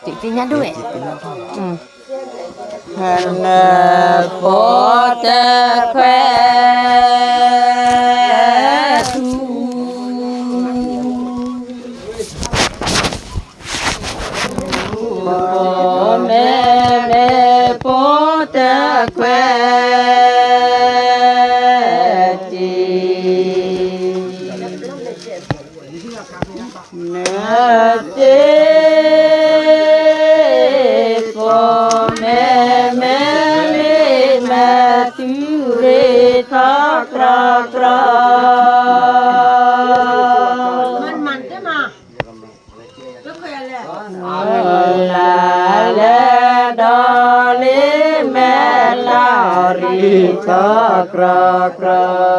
chị tin nhắn đuổi hàn phó ta khoe phó mẹ phó ta khoe nèมันใช่ไหมก็เคยเลย là lẽ đó lý mẹ la ri cho cra cra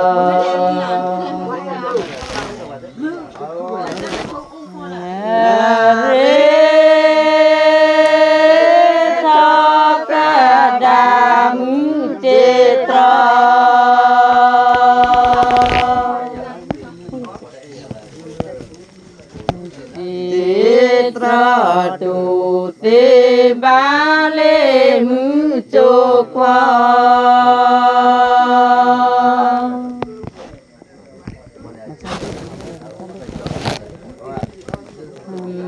tu te ba le mu cho qua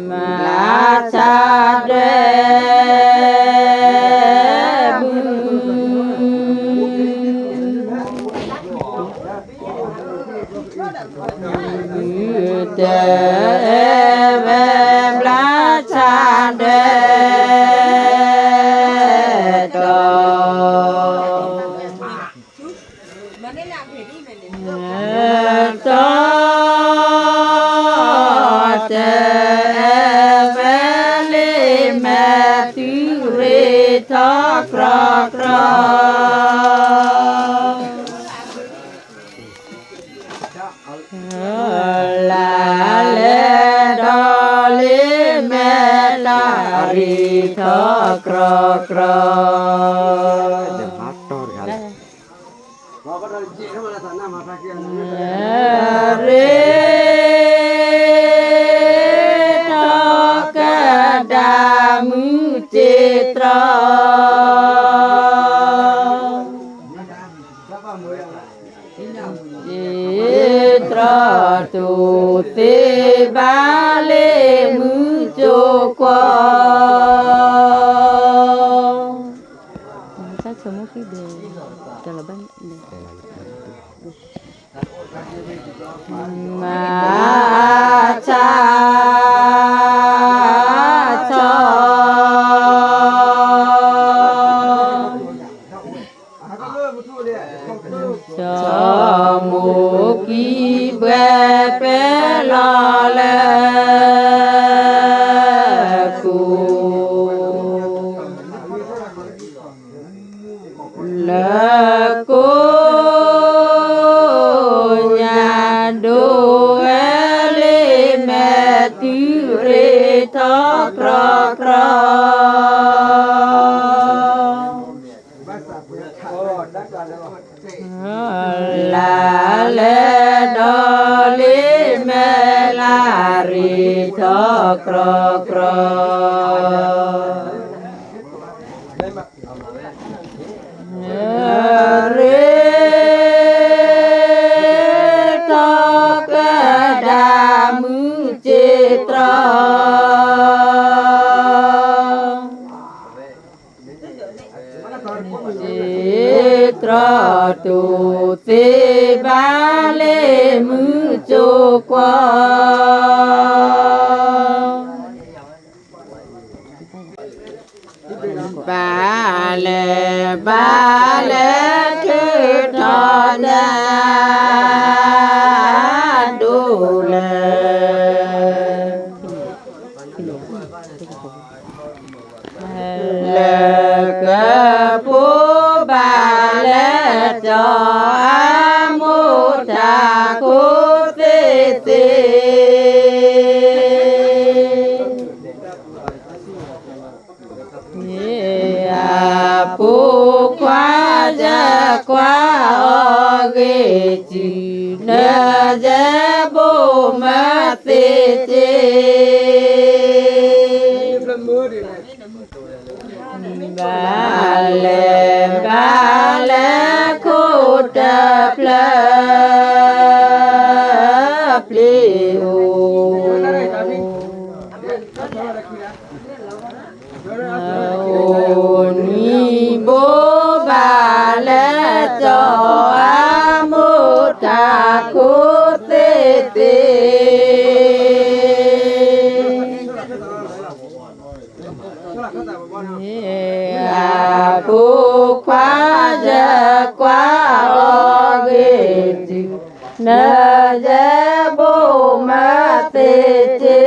ma cha de ri tho cro cro ri tho ca đa mu che tra che tra tu te ba le mu cho qua semua video kalau bang ma cha cho mu ki be pe la le là cô nhà đồ lê mẹ tư rê thọ cra cra là lê đo lê mẹ la rê thọ cra cra tu te ba le mu cho qua ba le ke ta na du le ke pu ba le cho amu ta ku te te pu qua ja qua o ge chi na ja bo ma te te Bale kota pla pleo Oni bo bale cho amuta kote te Aku kwaja kwa oge na je bo mate te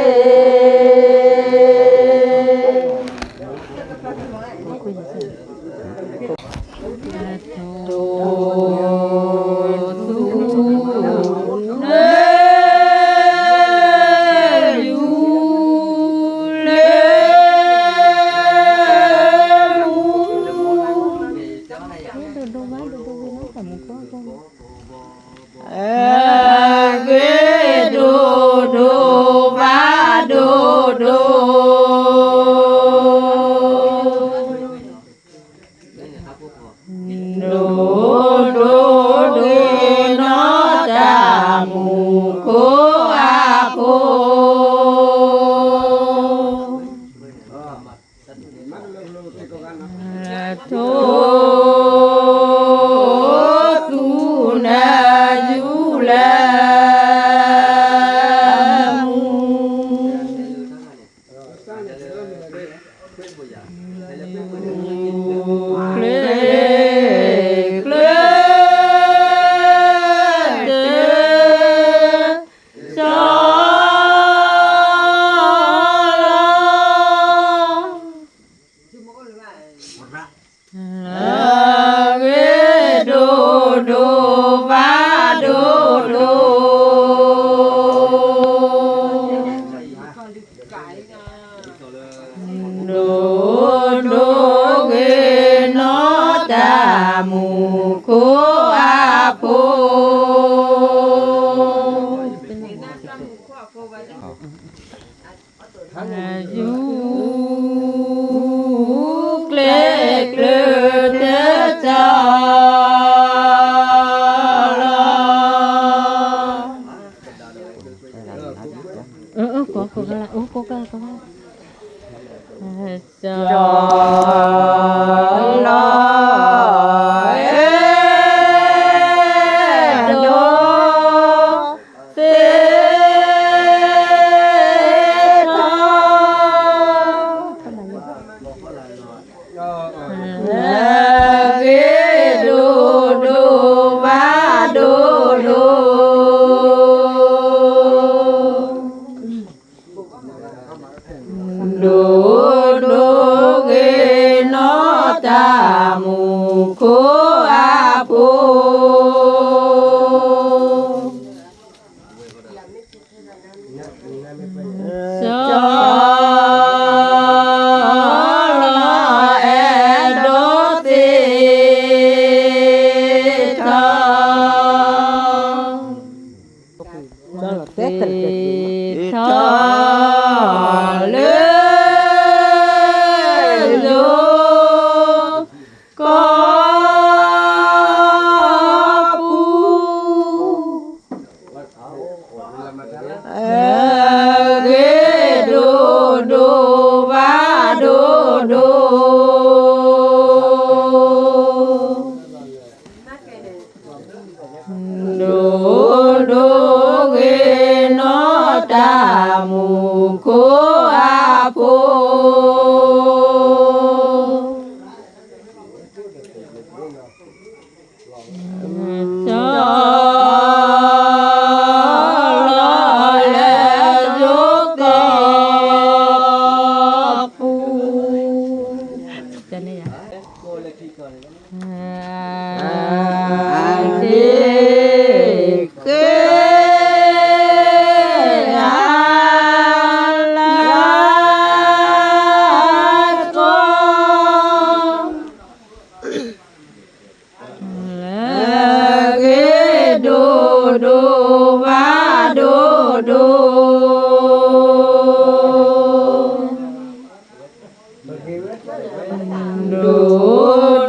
ดู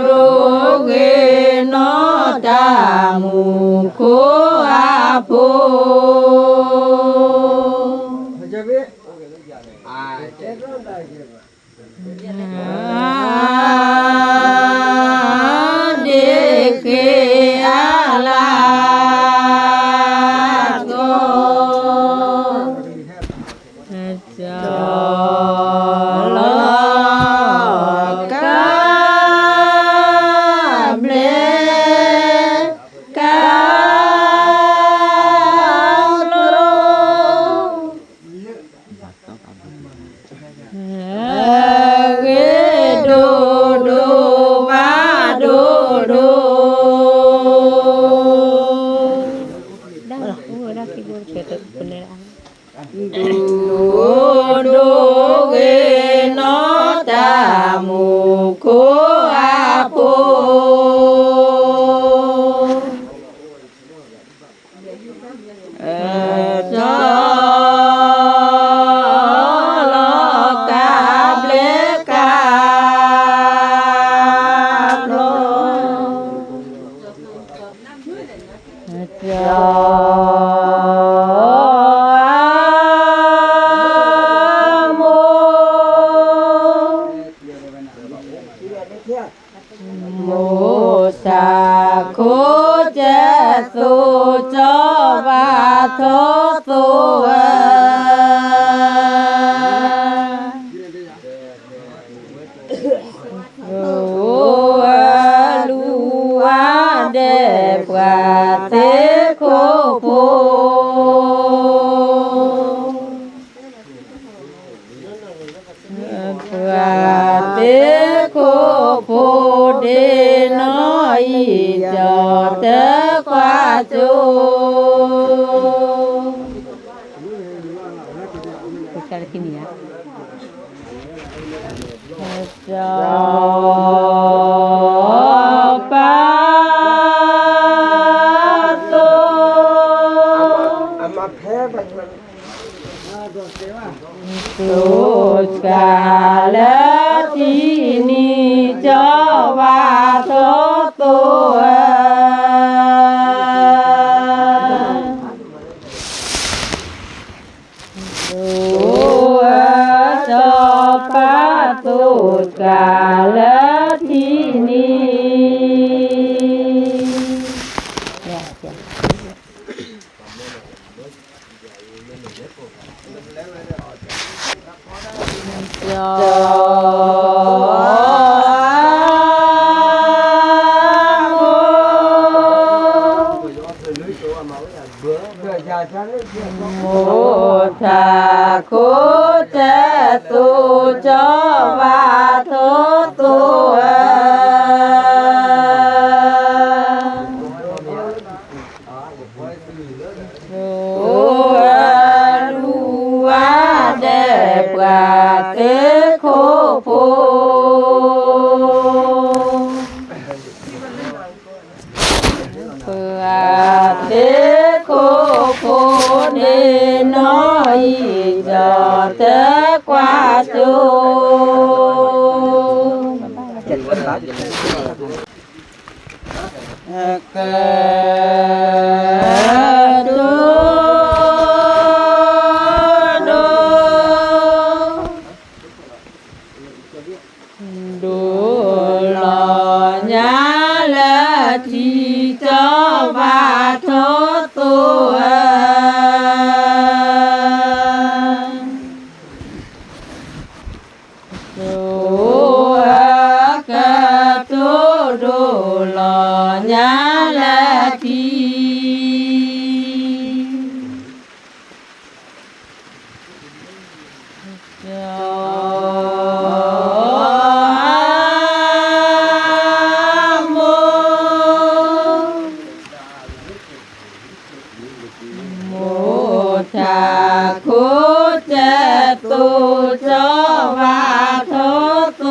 ดูเกนอตามุโคอาโพเดเคอาลาโกจอลกาเบลกาโลเกโดโดมาโดโดโดเกนอตามุโคอาโพจอลกาเบลกาโลจโมโมสาโคเจสุจวาโทโตโอลูอาเดปวาเตโคโพปวาเตโคโพเดน้อยจอเตควาโจจอปาโตสุกาลทีนีจอวาโทโตจอปาโตกาลทีนีจโมทาโคเจตุจวาโทโตลูอาเดปวาเตโคโพปวาเตโคโพเดน้อยจอเตกวาโจเกโดโดดูหล่อญาละทีจอวาโทโตโดกะโตโดหล่อญาละทีจโมโมทาโคเจตุจวาโทโต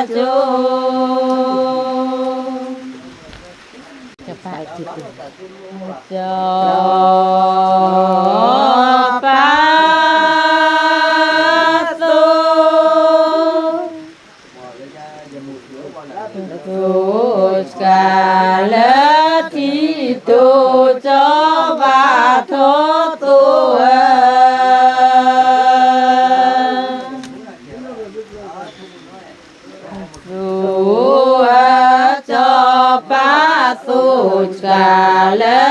โจจะไปจิตจอปาโตตุสกาลทิโตจอบาโทตุสุจอปาสุสกาล